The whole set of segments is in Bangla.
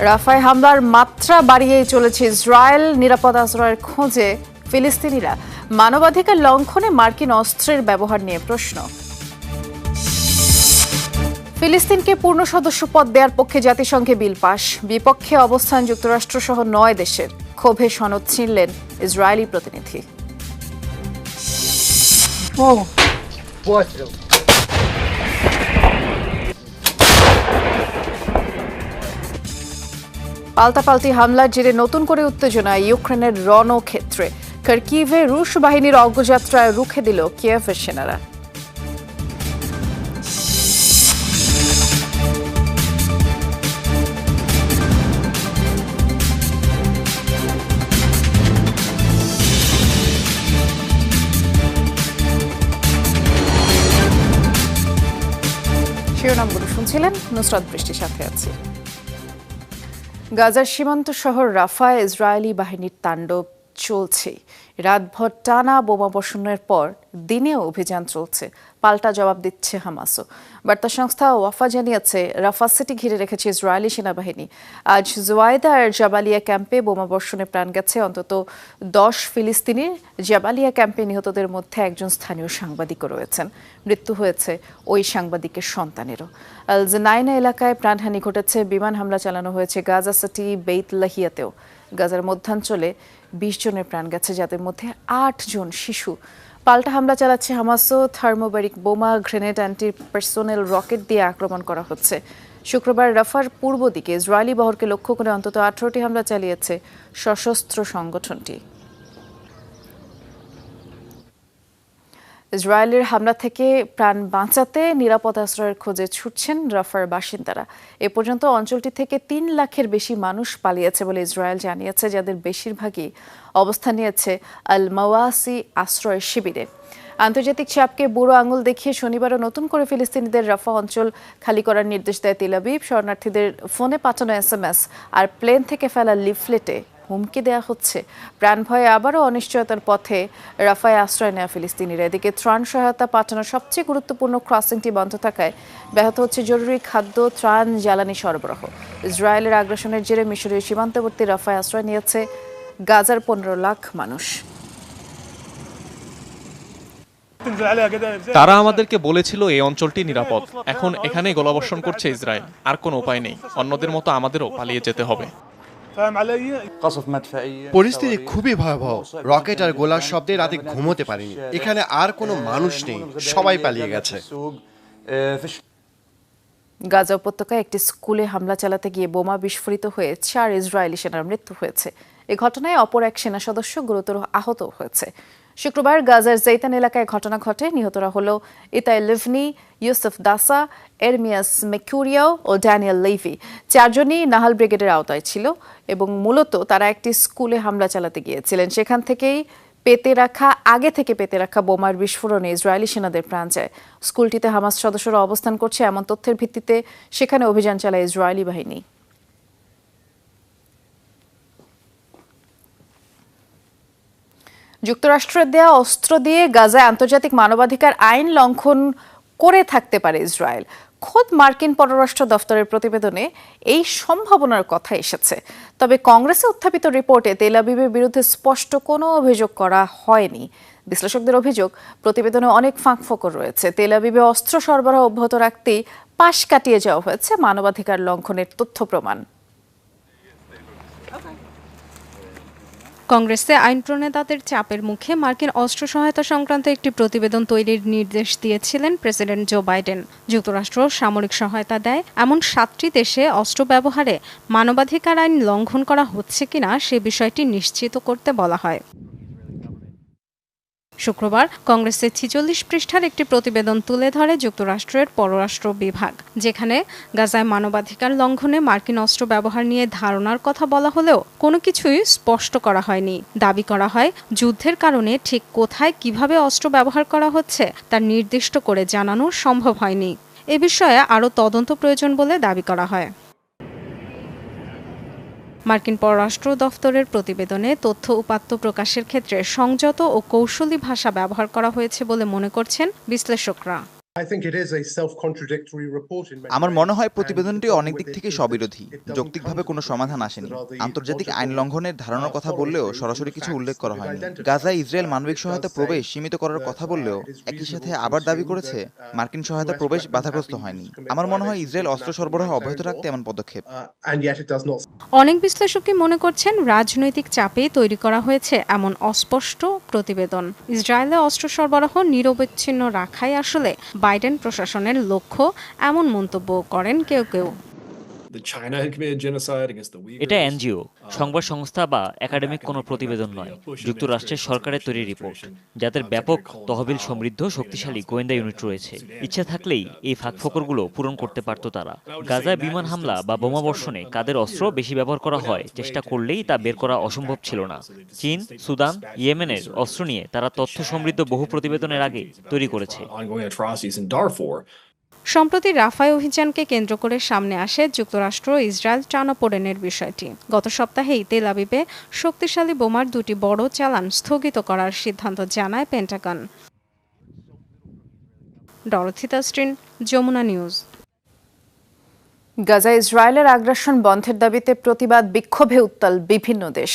রাফায় হামলার মাত্রা বাড়িয়েই চলেছে ইসরায়েল। নিরাপদ আশ্রয়ের খোঁজে ফিলিস্তিনিরা। মানবাধিকার লঙ্ঘনে মার্কিন অস্ত্রের ব্যবহার নিয়ে প্রশ্ন। ফিলিস্তিনকে পূর্ণ সদস্য পদ দেওয়ার পক্ষে জাতিসংঘে বিল পাশ, বিপক্ষে অবস্থান যুক্তরাষ্ট্র সহ 9 দেশের। ক্ষোভে সনদ ছিঁড়লেন ইসরায়েলি প্রতিনিধি। পাল্টাপাল্টি হামলার জেরে নতুন করে উত্তেজনা ইউক্রেনের রণক্ষেত্রে। খার্কিভে রুশ বাহিনীর অগ্রযাত্রায় রুখে দিল কিয়েভের সেনারা। শিরোনামগুলো শুনছিলেন, নুসরাত বৃষ্টির সাথে আছি। গাজার সীমান্ত শহর রাফায় ইসরায়েলি বাহিনীর তাণ্ডব চলছে। রাতভর টানা বোমাবর্ষণের পর দিনেও অভিযান চলছে। পাল্টা জবাব দিচ্ছে হামাসও। বার্তা সংস্থা ওয়াফা জানিয়েছে, রাফা সিটি ঘিরে রেখেছে ইসরায়েলি সেনাবাহিনী। আজ জুয়াইদা আর জাবালিয়া ক্যাম্পে বোমাবর্ষণে প্রাণ গেছে অন্তত 10 ফিলিস্তিনির। জাবালিয়া ক্যাম্পে নিহতদের মধ্যে একজন স্থানীয় সাংবাদিকও রয়েছেন। মৃত্যু হয়েছে ওই সাংবাদিকের সন্তানেরও। আল জানাইনা এলাকায় প্রাণহানি ঘটেছে। বিমান হামলা চালানো হয়েছে গাজা সিটি বেইত লাহিয়াতেও। গাজার মধ্যাঞ্চলে 20 জনের প্রাণ গেছে, যাদের মধ্যে 8 জন শিশু। পাল্টা হামলা চালাচ্ছে হামাসও। থার্মোবারিক বোমা, গ্রেনেড, অ্যান্টি পার্সোনেল রকেট দিয়ে আক্রমণ করা হচ্ছে। শুক্রবার রাফার পূর্ব দিকে ইসরায়েলি বহরকে লক্ষ্য করে অন্তত 18টি হামলা চালিয়েছে সশস্ত্র সংগঠনটি। ইসরায়েলের হামলা থেকে প্রাণ বাঁচাতে নিরাপদ আশ্রয়ের খোঁজে ছুটছেন রাফার বাসিন্দারা। এ পর্যন্ত অঞ্চলটি থেকে 3 লাখের বেশি মানুষ পালিয়েছে বলে ইসরায়েল জানিয়েছে, যাদের বেশিরভাগই অবস্থান নিয়েছে আল মাওয়াসি আশ্রয় শিবিরে। আন্তর্জাতিক চাপকে বুড়ো আঙুল দেখিয়ে শনিবারও নতুন করে ফিলিস্তিনিদের রাফা অঞ্চল খালি করার নির্দেশ দেয় তেল আবিব। শরণার্থীদের ফোনে পাঠানো SMS আর প্লেন থেকে ফেলা লিফলেটে হুমকি দেওয়া হচ্ছে। প্রাণ ভয়ে আবারও অনিশ্চয়তার পথে রাফায় আশ্রয় নেওয়া ফিলিস্তিনিরা। এদিকে ত্রাণ সহায়তা পাঠানোর সবচেয়ে গুরুত্বপূর্ণ ক্রসিংটি বন্ধ থাকায় ব্যাহত হচ্ছে জরুরি খাদ্য, ত্রাণ, জ্বালানি সরবরাহ। ইসরায়েলের আগ্রাসনের জেরে মিশরীয় সীমান্তবর্তী রাফায় আশ্রয় নিয়েছে গাজার 15 লাখ মানুষ। তারা আমাদেরকে বলেছিল এই অঞ্চলটি নিরাপদ। এখন এখানেই গোলাবর্ষণ করছে ইসরায়েল। আর কোনো উপায় নেই, অন্যদের মতো আমাদেরও পালিয়ে যেতে হবে। পরিস্থিতি খুবই ভয়াবহ। রকেট আর গোলার শব্দে রাতে ঘুমোতে পারিনি। এখানে আর কোনো মানুষ নেই, সবাই পালিয়ে গেছে। গাজা উপত্যকায় একটি স্কুলে হামলা চালাতে গিয়ে বোমা বিস্ফোরিত হয়ে 4 ইসরায়েলি সেনার মৃত্যু হয়েছে। এ ঘটনায় অপর এক সেনা সদস্য গুরুতর আহত হয়েছে। শুক্রবার গাজার জৈতান এলাকায় ঘটনা ঘটে। নিহতরা হল ইতাই লিভনি, ইউসুফ দাসা, এরমিয়াস মেকুরিয়াও ও ড্যানিয়েল লেভি। 4 জনই নাহাল ব্রিগেডের আওতায় ছিল এবং মূলত তারা একটি স্কুলে হামলা চালাতে গিয়েছিলেন। সেখান থেকেই আগে থেকে পেতে রাখা বোমার বিস্ফোরণে ইসরায়েলি সেনাদের প্রাণ যায়। স্কুলটিতে হামাস সদস্যরা অবস্থান করছে এমন তথ্যের ভিত্তিতে সেখানে অভিযান চালায় ইসরায়েলি বাহিনী। যুক্তরাষ্ট্রের দেয়া অস্ত্র দিয়ে গাজায় আন্তর্জাতিক মানবাধিকার আইন লঙ্ঘন করে থাকতে পারে ইসরায়েল। খোদ মার্কিন পররাষ্ট্র দফতরের প্রতিবেদনে এই সম্ভাবনার কথা এসেছে। তবে কংগ্রেসে উত্থাপিত রিপোর্টে তেল আবিবের বিরুদ্ধে স্পষ্ট কোনো অভিযোগ করা হয়নি। বিশ্লেষকদের অভিযোগ, প্রতিবেদনে অনেক ফাঁকফোকর রয়েছে। তেল আবিবে অস্ত্র সরবরাহ অব্যাহত রাখতেই পাশ কাটিয়ে যাওয়া হয়েছে মানবাধিকার লঙ্ঘনের তথ্য প্রমাণ। কংগ্রেসে আইন প্রণেতাদের চাপের মুখে মার্কিন অস্ত্র সহায়তা সংক্রান্ত একটি প্রতিবেদন তৈরির নির্দেশ দিয়েছিলেন প্রেসিডেন্ট জো বাইডেন। যুক্তরাষ্ট্র সামরিক সহায়তা দেয় এমন 7টি দেশে অস্ত্র ব্যবহারে মানবাধিকার আইন লঙ্ঘন করা হচ্ছে কিনা সে বিষয়টি নিশ্চিত করতে বলা হয়। শুক্রবার কংগ্রেসের 46 পৃষ্ঠার একটি প্রতিবেদন তুলে ধরে যুক্তরাষ্ট্রের পররাষ্ট্র বিভাগ, যেখানে গাজায় মানবাধিকার লঙ্ঘনে মার্কিন অস্ত্র ব্যবহার নিয়ে ধারণার কথা বলা হলেও কোনো কিছুই স্পষ্ট করা হয়নি। দাবি করা হয়, যুদ্ধের কারণে ঠিক কোথায় কিভাবে অস্ত্র ব্যবহার করা হচ্ছে তা নির্দিষ্ট করে জানানো সম্ভব হয়নি। এ বিষয়ে আরও তদন্ত প্রয়োজন বলে দাবি করা হয়। মার্কিন পররাষ্ট্র দফতরের প্রতিবেদনে তথ্য উপাত্ত প্রকাশের ক্ষেত্রে সংযত ও কৌশলী ভাষা ব্যবহার করা হয়েছে বলে মনে করছেন বিশ্লেষকরা। আমার মনে হয় প্রতিবেদনটি অনেক দিক থেকে স্ববিরোধী। যৌক্তিকভাবে কোনো সমাধান আসেনি। আন্তর্জাতিক আইন লঙ্ঘনের ধারণার কথা বললেও সরাসরি কিছু উল্লেখ করা হয়নি। গাজায় ইসরায়েল মানবিক সহায়তা প্রবেশ সীমিত করার কথা বললেও একই সাথে আবার দাবি করেছে মার্কিন সহায়তা প্রবেশ বাধাগ্রস্ত হয়নি। আমার মনে হয় ইসরায়েল অস্ত্র সরবরাহ অব্যাহত রাখতে এমন পদক্ষেপ। অনেক বিশ্লেষকই মনে করছেন রাজনৈতিক চাপে তৈরি করা হয়েছে এমন অস্পষ্ট প্রতিবেদন। ইসরায়েলে অস্ত্র সরবরাহ নিরবচ্ছিন্ন রাখাই আসলে বাইডেন প্রশাসনের লক্ষ্য, এমন মন্তব্য করেন কেউ কেউ। এটা এনজিও, সংবাদ সংস্থা বা একাডেমিক কোনো প্রতিবেদন নয়। যুক্তরাষ্ট্রের সরকারের তৈরি রিপোর্ট, যাদের ব্যাপক তহবিল সমৃদ্ধ শক্তিশালী গোয়েন্দা ইউনিট রয়েছে। ইচ্ছা থাকলেই এই ফাঁকফোকরগুলো পূরণ করতে পারত তারা। গাজায় বিমান হামলা বা বোমাবর্ষণে কাদের অস্ত্র বেশি ব্যবহার করা হয় চেষ্টা করলেই তা বের করা অসম্ভব ছিল না। চীন, সুদান, ইয়েমেনের অস্ত্র নিয়ে তারা তথ্য সমৃদ্ধ বহু প্রতিবেদনের আগে তৈরি করেছে। সম্প্রতি রাফায় অভিযানকে কেন্দ্র করে সামনে আসে যুক্তরাষ্ট্র ইসরায়েল টানাপোড়েনের বিষয়টি। গত সপ্তাহেই তেল আবিবে শক্তিশালী বোমার দুটি বড় চালান স্থগিত করার সিদ্ধান্ত জানায় পেন্টাগন। ডরথি তাস্ট্রিন, যমুনা নিউজ। গাজা ইসরায়েলের আগ্রাসন বন্ধের দাবিতে প্রতিবাদ বিক্ষোভে উত্তাল বিভিন্ন দেশ।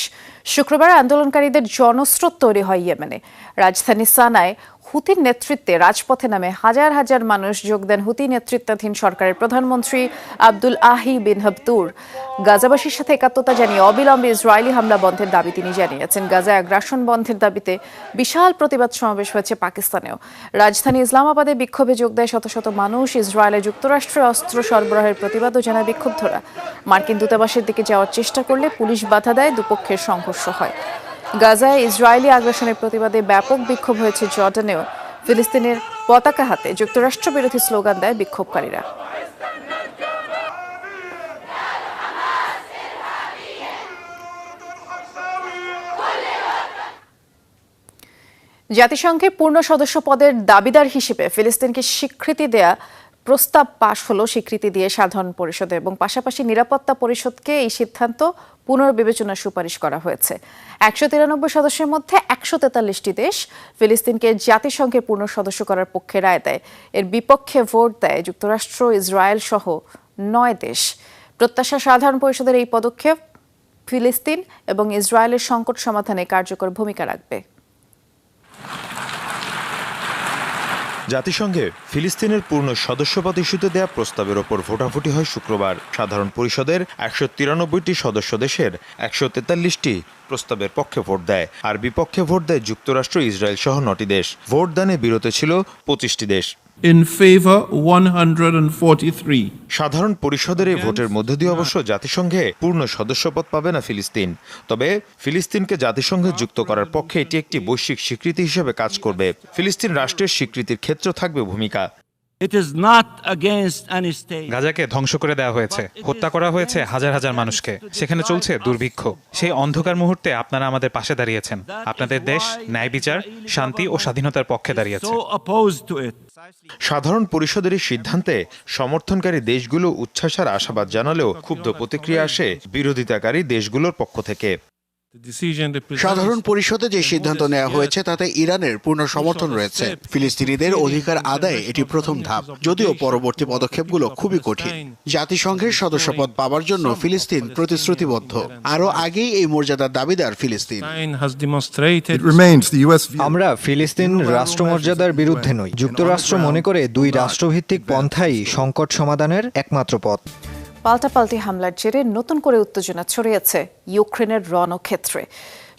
শুক্রবার আন্দোলনকারীদের জনস্রোত তৈরি হয় ইয়েমেনে। রাজধানী সানায় হুতির নেতৃত্বে রাজপথে নামে হাজার হাজার মানুষ যোগ দেন হুতি নেতৃত্বাধীন সরকারের প্রধানমন্ত্রী আব্দুল আহি বিন হাবতুর। গাজাবাসীর সাথে একাত্মতা জানিয়ে অবিলম্বে ইসরায়েলি হামলা বন্ধের দাবি তিনি জানিয়েছেন। গাজায় আগ্রাসন বন্ধের দাবিতে বিশাল প্রতিবাদ সমাবেশ হয়েছে পাকিস্তানেও। রাজধানী ইসলামাবাদে বিক্ষোভে যোগ দেয় শত শত মানুষ। ইসরায়েলে যুক্তরাষ্ট্রের অস্ত্র সরবরাহের প্রতিবাদও জানায় বিক্ষুব্ধরা। মার্কিন দূতাবাসের দিকে যাওয়ার চেষ্টা করলে পুলিশ বাধা দেয়, দুপক্ষের সংঘর্ষ হয়। গাজায় ইসরায়েলি আগ্রাসনের প্রতিবাদে ব্যাপক বিক্ষোভ হয়েছে জর্ডানেও। ফিলিস্তিনের পতাকা হাতে যুক্তরাষ্ট্র বিরোধী স্লোগান দেয় বিক্ষোভকারীরা। জাতিসংঘের পূর্ণ সদস্য পদের দাবিদার হিসেবে ফিলিস্তিনকে স্বীকৃতি দেয়া প্রস্তাব পাশ হলো স্বীকৃতি দিয়ে সাধারণ পরিষদে, এবং পাশাপাশি নিরাপত্তা পরিষদকে এই সিদ্ধান্ত পুনর্বিবেচনার সুপারিশ করা হয়েছে। 193 সদস্যের মধ্যে 143টি দেশ ফিলিস্তিনকে জাতিসংঘের পূর্ণ সদস্য করার পক্ষে রায় দেয়। এর বিপক্ষে ভোট দেয় যুক্তরাষ্ট্র, ইসরায়েল সহ 9 দেশ। প্রত্যাশা সাধারণ পরিষদের এই পদক্ষেপ ফিলিস্তিন এবং ইসরায়েলের সংকট সমাধানে কার্যকর ভূমিকা রাখবে। জাতিসংঘে ফিলিস্তিনের পূর্ণ সদস্যপদ ইস্যুতে দেয়া প্রস্তাবের ওপর ভোটাভুটি হয় শুক্রবার। সাধারণ পরিষদের 193টি সদস্য দেশের 143টি প্রস্তাবের পক্ষে ভোট দেয়, আর বিপক্ষে ভোট দেয় যুক্তরাষ্ট্র, ইসরায়েল সহ 9টি দেশ। ভোটদানে বিরত ছিল 25টি দেশ। In favor 143. সাধারণ পরিষদের এই ভোটের মধ্য দিয়ে অবশ্য জাতিসংঘে পূর্ণ সদস্যপদ পাবে না ফিলিস্তিন। তবে ফিলিস্তিনকে জাতিসংঘে যুক্ত করার পক্ষে এটি একটি বৈশ্বিক স্বীকৃতি হিসেবে কাজ করবে। ফিলিস্তিন রাষ্ট্রের স্বীকৃতির ক্ষেত্রে থাকবে ভূমিকা। গাজাকে ধ্বংস করে দেওয়া হয়েছে, হত্যা করা হয়েছে হাজার হাজার মানুষকে। সেখানে চলছে দুর্ভিক্ষ। সেই অন্ধকার মুহূর্তে আপনারা আমাদের পাশে দাঁড়িয়েছেন। আপনাদের দেশ ন্যায় বিচার, শান্তি ও স্বাধীনতার পক্ষে দাঁড়িয়েছে। সাধারণ পরিষদের এই সিদ্ধান্তে সমর্থনকারী দেশগুলো উচ্ছ্বাস আর আশাবাদ জানালেও ক্ষুব্ধ প্রতিক্রিয়া আসে বিরোধিতাকারী দেশগুলোর পক্ষ থেকে। সাধারণ পরিষদে যে সিদ্ধান্ত নেওয়া হয়েছে তাতে ইরানের পূর্ণ সমর্থন রয়েছে। ফিলিস্তিনিদের অধিকার আদায়ে এটি প্রথম ধাপ, যদিও পরবর্তী পদক্ষেপগুলো খুবই কঠিন। জাতিসংঘের সদস্যপদ পাওয়ার জন্য ফিলিস্তিন প্রতিশ্রুতিবদ্ধ। আরও আগেই এই মর্যাদার দাবিদার ফিলিস্তিন। আমরা ফিলিস্তিন রাষ্ট্রমর্যাদার বিরুদ্ধে নই। যুক্তরাষ্ট্র মনে করে 2 রাষ্ট্রভিত্তিক পন্থাই সংকট সমাধানের একমাত্র পথ। পাল্টাপাল্টি হামলার জেরে নতুন করে উত্তেজনা ছড়িয়েছে ইউক্রেনের রণক্ষেত্রে।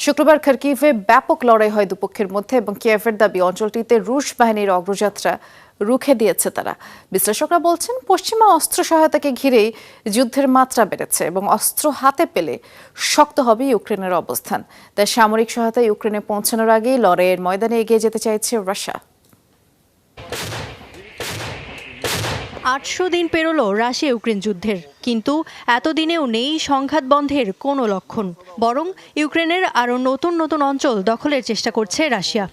শুক্রবার খার্কিভে ব্যাপক লড়াই হয় দুপক্ষের মধ্যে, এবং কিয়েভের দাবি অঞ্চলটিতে রুশ বাহিনীর অগ্রযাত্রা রুখে দিয়েছে তারা। বিশ্লেষকরা বলছেন পশ্চিমা অস্ত্র সহায়তাকে ঘিরেই যুদ্ধের মাত্রা বেড়েছে, এবং অস্ত্র হাতে পেলে শক্ত হবে ইউক্রেনের অবস্থান। তাই সামরিক সহায়তা ইউক্রেনে পৌঁছানোর আগেই লড়াইয়ের ময়দানে এগিয়ে যেতে চাইছে রাশিয়া। 800 দিন পেরোলো রাশিয়া ইউক্রেন যুদ্ধের, কিন্তু এতদিনেও নেই সংঘাত বন্ধের কোনো লক্ষণ। বরং ইউক্রেনের আরও নতুন নতুন অঞ্চল দখলের চেষ্টা করছে রাশিয়া।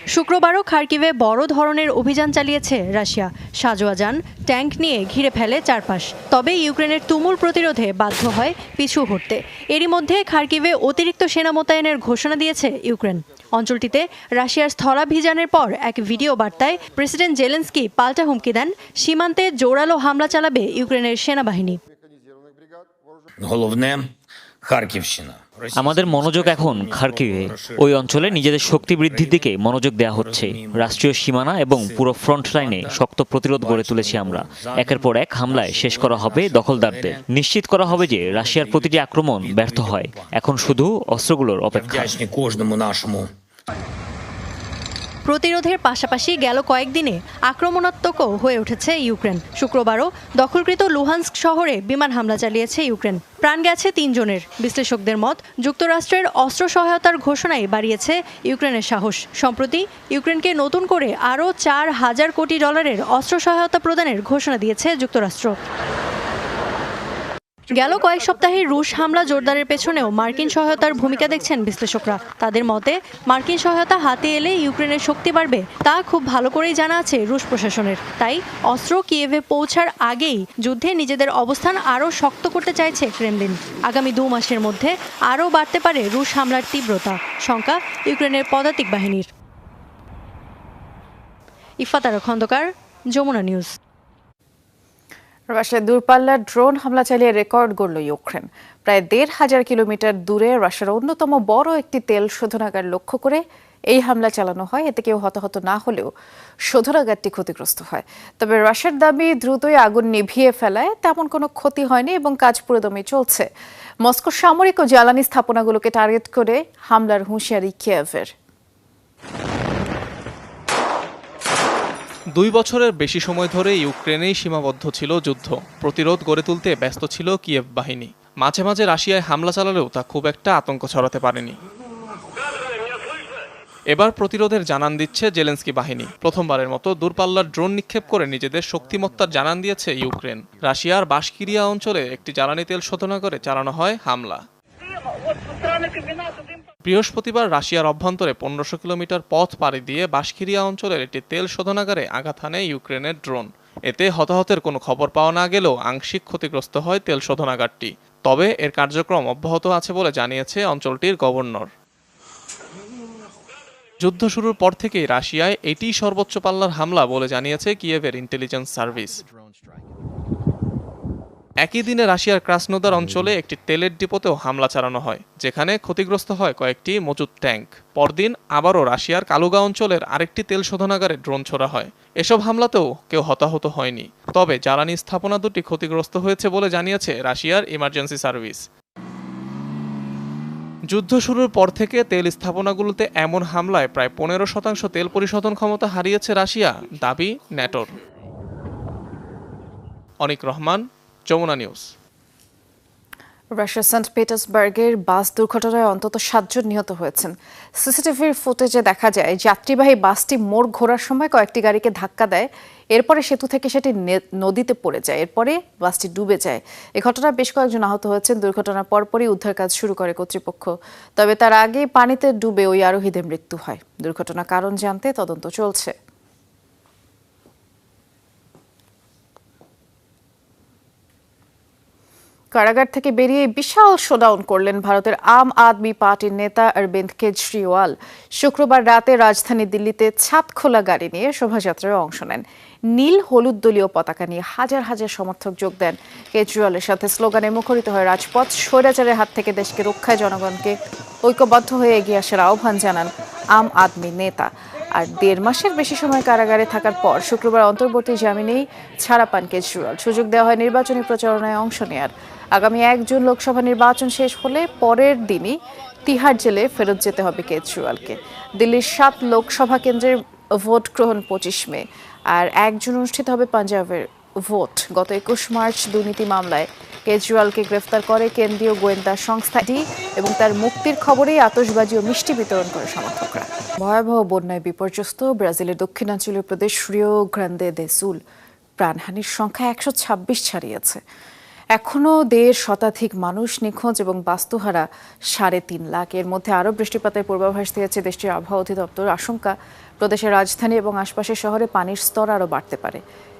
শুক্রবারও খার্কিভে বড় ধরনের অভিযান চালিয়েছে রাশিয়া। সাঁজোয়া যান ট্যাঙ্ক নিয়ে ঘিরে ফেলে চারপাশ। তবে ইউক্রেনের তুমুল প্রতিরোধে বাধ্য হয় পিছু হটতে। এরই মধ্যে খার্কিভে অতিরিক্ত সেনা মোতায়েনের ঘোষণা দিয়েছে ইউক্রেন। অঞ্চলটিতে রাশিয়ার স্থলাভিযানের পর এক ভিডিও বার্তায় প্রেসিডেন্ট জেলেনস্কি পাল্টা হুমকি দেন, সীমান্তে জোরালো হামলা চালাবে ইউক্রেনের সেনাবাহিনী। আমাদের মনোযোগ এখন খার্কিভে। ওই অঞ্চলে নিজেদের শক্তি বৃদ্ধির দিকে মনোযোগ দেওয়া হচ্ছে। রাষ্ট্রীয় সীমানা এবং পুরো ফ্রন্ট লাইনে শক্ত প্রতিরোধ গড়ে তুলেছি আমরা। একের পর এক হামলায় শেষ করা হবে দখলদারদের। নিশ্চিত করা হবে যে রাশিয়ার প্রতিটি আক্রমণ ব্যর্থ হয়। এখন শুধু অস্ত্রগুলোর অপেক্ষা। প্রতিরোধের পাশাপাশি গেল কয়েকদিনে আক্রমণাত্মকও হয়ে উঠেছে ইউক্রেন। শুক্রবারও দখলকৃত লুহান্স্ক শহরে বিমান হামলা চালিয়েছে ইউক্রেন। প্রাণ গেছে ৩ জনের। বিশ্লেষকদের মত, যুক্তরাষ্ট্রের অস্ত্র সহায়তার ঘোষণাই বাড়িয়েছে ইউক্রেনের সাহস। সম্প্রতি ইউক্রেনকে নতুন করে আরও $৪,০০০ কোটি অস্ত্র সহায়তা প্রদানের ঘোষণা দিয়েছে যুক্তরাষ্ট্র। গেল কয়েক সপ্তাহে রুশ হামলা জোরদারের পেছনেও মার্কিন সহায়তার ভূমিকা দেখছেন বিশ্লেষকরা। তাদের মতে, মার্কিন সহায়তা হাতে এলে ইউক্রেনের শক্তি বাড়বে তা খুব ভালো করেই জানা আছে রুশ প্রশাসনের। তাই অস্ত্র কিয়েভে পৌঁছার আগেই যুদ্ধে নিজেদের অবস্থান আরও শক্ত করতে চাইছে ক্রেমলিন। আগামী 2 মাসের মধ্যে আরও বাড়তে পারে রুশ হামলার তীব্রতা, শঙ্কা ইউক্রেনের পদাতিক বাহিনীর। ইফাতারা খন্দকার, যমুনা নিউজ। রাশিয়ার দূরপাল্লার ড্রোন হামলা চালিয়ে রেকর্ড গড়ল ইউক্রেন। প্রায় ১,৫০০ কিলোমিটার দূরে রাশিয়ার অন্যতম বড় একটি তেল শোধনাগার লক্ষ্য করে এই হামলা চালানো হয়। এতে কেউ হতাহত না হলেও শোধনাগারটি ক্ষতিগ্রস্ত হয়। তবে রাশিয়ার দাবি, দ্রুতই আগুন নিভিয়ে ফেলায় তেমন কোনো ক্ষতি হয়নি এবং কাজ পুরোদমে চলছে। মস্কো সামরিক ও জ্বালানি স্থাপনাগুলোকে টার্গেট করে হামলার হুঁশিয়ারি কিয়েভের। 2 বছরের বেশি সময় ধরে ইউক্রেনেই সীমাবদ্ধ ছিল যুদ্ধ। প্রতিরোধ গড়ে তুলতে ব্যস্ত ছিল কিয়েভ বাহিনী। মাঝে মাঝে রাশিয়ায় হামলা চালালেও তা খুব একটা আতঙ্ক ছড়াতে পারেনি। এবার প্রতিরোধের জানান দিচ্ছে জেলেনস্কি বাহিনী। প্রথমবারের মতো দূরপাল্লার ড্রোন নিক্ষেপ করে নিজেদের শক্তিমত্তার জানান দিয়েছে ইউক্রেন। রাশিয়ার বাশকিরিয়া অঞ্চলে একটি জ্বালানি তেল শোধনাগারে চালানো হয় হামলা। বৃহস্পতিবার রাশিয়ার অভ্যন্তরে 1500 কিলোমিটার পথ পাড়ি দিয়ে বাশকিরিয়া অঞ্চলের একটি তেল শোধনাগারে আঘাত হানে ইউক্রেনের ড্রোন। এতে হতাহতের কোনো খবর পাওয়া না গেলেও আংশিক ক্ষতিগ্রস্ত হয় তেল শোধনাগারটি। তবে এর কার্যক্রম অব্যাহত আছে বলে জানিয়েছে অঞ্চলটির গভর্নর। যুদ্ধ শুরুর পর থেকেই রাশিয়ায় এটিই সর্বোচ্চ পাল্লার হামলা বলে জানিয়েছে কিয়েভের ইন্টেলিজেন্স সার্ভিস। একই দিনে রাশিয়ার ক্রাসনোদার অঞ্চলে একটি তেলের ডিপোতেও হামলা চালানো হয়, যেখানে ক্ষতিগ্রস্ত হয় কয়েকটি মজুত ট্যাঙ্ক। পরদিন আবারও রাশিয়ার কালুগা অঞ্চলের আরেকটি তেল শোধনাগারে ড্রোন ছোড়া হয়। এসব হামলাতেও কেউ হতাহত হয়নি। তবে জ্বালানি স্থাপনা দুটি ক্ষতিগ্রস্ত হয়েছে বলে জানিয়েছে রাশিয়ার ইমার্জেন্সি সার্ভিস। যুদ্ধ শুরুর পর থেকে তেল স্থাপনাগুলোতে এমন হামলায় প্রায় 15% তেল পরিশোধন ক্ষমতা হারিয়েছে রাশিয়া, দাবি ন্যাটোর। অনিক রহমান, যমুনা নিউজ। রাশিয়ার সেন্ট পিটার্সবার্গের বাস দুর্ঘটনায় অন্তত 7 জন নিহত হয়েছেন। সিসিটিভির ফুটেজে দেখা যায় যাত্রীবাহী বাসটি মোড় ঘোরার সময় কয়েকটি গাড়িকে ধাক্কা দেয়। এরপরে সেতু থেকে সেটি নদীতে পড়ে যায়। এরপরে বাসটি ডুবে যায়। এ ঘটনায় বেশ কয়েকজন আহত হয়েছেন। দুর্ঘটনার পরপরই উদ্ধার কাজ শুরু করে কর্তৃপক্ষ। তবে তার আগে পানিতে ডুবে ওই আরোহীদের মৃত্যু হয়। দুর্ঘটনার কারণ জানতে তদন্ত চলছে। কারাগার থেকে বেরিয়ে বিশাল শোডাউন করলেন ভারতের আম আদমি পার্টির নেতা অরবিন্দ কেজরিওয়াল। শুক্রবার রাতে রাজধানী দিল্লিতে ছাদ খোলা গাড়ি নিয়ে শোভাযাত্রায় অংশ নেন। নীল হলুদ দলীয় পতাকা নিয়ে হাজার হাজার সমর্থক যোগ দেন। কেজরিওয়ালের সাথে স্লোগানে মুখরিত হয় রাজপথ। স্বৈরাচারের হাত থেকে দেশকে রক্ষায় জনগণকে ঐক্যবদ্ধ হয়ে এগিয়ে আসার আহ্বান জানান আম আদমি নেতা। আর 1.5 মাসের বেশি সময় কারাগারে থাকার পর শুক্রবার অন্তর্বর্তী জামিনেই ছাড়া পান কেজরিওয়াল। সুযোগ দেওয়া হয় নির্বাচনী প্রচারণায় অংশ নেয়ার। আগামী 1 জুন লোকসভা নির্বাচন শেষ হলে পরের দিনই তিহার জেলে ফেরত যেতে হবে কেজরিওয়ালকে। দিল্লির 7 লোকসভা কেন্দ্রের ভোট গ্রহণ 25 মে, আর 1 জুন অনুষ্ঠিত হবে পাঞ্জাবের ভোট। গত 21 মার্চ দুর্নীতি মামলায় কেজরিওয়ালকে গ্রেফতার করে কেন্দ্রীয় গোয়েন্দা সংস্থা ডি এবং তার মুক্তির খবরেই আতশবাজি ও মিষ্টি বিতরণ করে সমর্থকরা। ভয়াবহ বন্যায় বিপর্যস্ত ব্রাজিলের দক্ষিণাঞ্চলীয় প্রদেশ রিও গ্রান্দে দে সুল। প্রাণহানির সংখ্যা 126 ছাড়িয়েছে। এখনও 1.5 শতাধিক মানুষ নিখোঁজ এবং বাস্তুহারা 3.5 লাখ। এর মধ্যে আরও বৃষ্টিপাতের পূর্বাভাস দিয়েছে দেশটির আবহাওয়া অধিদপ্তর। আশঙ্কা, প্রদেশের রাজধানী এবং আশপাশের শহরে পানির স্তর আরও বাড়তে পারে।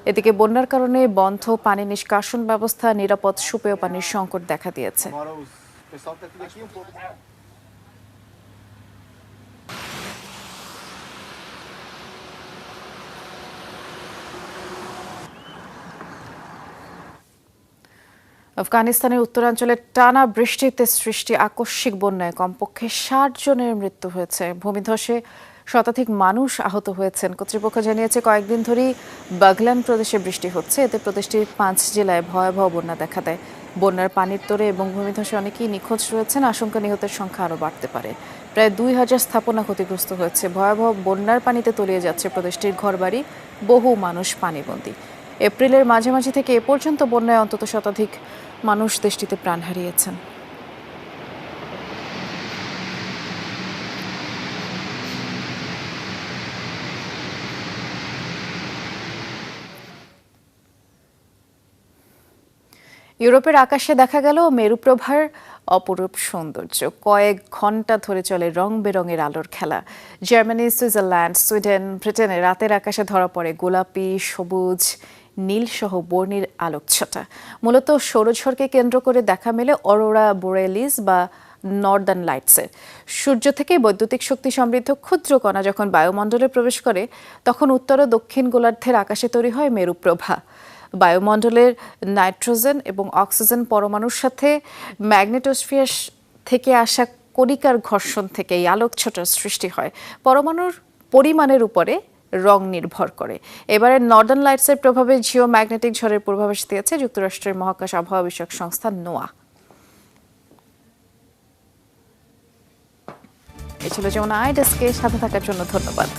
এদিকে বন্যার কারণে বন্ধ পানি নিষ্কাশন ব্যবস্থা, নিরাপদ সুপেয় পানির সংকট দেখা দিয়েছে। আফগানিস্তানের উত্তরাঞ্চলে টানা বৃষ্টিতে সৃষ্টি আকস্মিক বন্যায় কমপক্ষে 60 জনের মৃত্যু হয়েছে। ভূমিধসে শতাধিক মানুষ আহত হয়েছেন। কর্তৃপক্ষ জানিয়েছে কয়েকদিন ধরেই বাগলান প্রদেশে বৃষ্টি হচ্ছে। এতে প্রদেশটির 5 জেলায় ভয়াবহ বন্যা দেখা দেয়। বন্যার পানির তোড়ে এবং ভূমিধসে অনেকেই নিখোঁজ রয়েছেন। আশঙ্কা নিহতের সংখ্যা আরও বাড়তে পারে। প্রায় 2000 স্থাপনা ক্ষতিগ্রস্ত হয়েছে। ভয়াবহ বন্যার পানিতে তলিয়ে যাচ্ছে প্রদেশটির ঘরবাড়ি, বহু মানুষ পানিবন্দী। এপ্রিলের মাঝামাঝি থেকে এ পর্যন্ত বন্যায় অন্তত শতাধিক মানুষ দেশটিতে প্রাণ হারিয়েছেন। ইউরোপের আকাশে দেখা গেল মেরুপ্রভার অপরূপ সৌন্দর্য। কয়েক ঘন্টা ধরে চলে রং বেরঙের আলোর খেলা। জার্মানি, সুইজারল্যান্ড, সুইডেন, ব্রিটেনে রাতের আকাশে ধরা পড়ে গোলাপি, সবুজ, নীল সহ বর্ণিল আলোকছটা। মূলত সৌরঝড়কে কেন্দ্র করে দেখা মেলে অরোরা বোরেলিস বা নর্দার্ন লাইটসের। সূর্য থেকে বৈদ্যুতিক শক্তি সমৃদ্ধ ক্ষুদ্র কণা যখন বায়ুমণ্ডলে প্রবেশ করে, তখন উত্তর ও দক্ষিণ গোলার্ধের আকাশে তৈরি হয় মেরুপ্রভা। বায়ুমণ্ডলের নাইট্রোজেন এবং অক্সিজেন পরমাণুর সাথে ম্যাগনেটোস্ফিয়ার থেকে আসা কণিকার ঘর্ষণ থেকে এই আলোকছটার সৃষ্টি হয়। পরমাণুর পরিমাণের উপরে রং নির্ভর করে। এবারে নর্দার্ন লাইটসের প্রভাবে জিওম্যাগনেটিক ঝড়ের পূর্বাভাস দিয়েছে যুক্তরাষ্ট্রের মহাকাশ আবহাওয়া বিষয়ক সংস্থা নোয়া। এ ছিল যমুনা আই ডেস্কে সাথে থাকার জন্য ধন্যবাদ।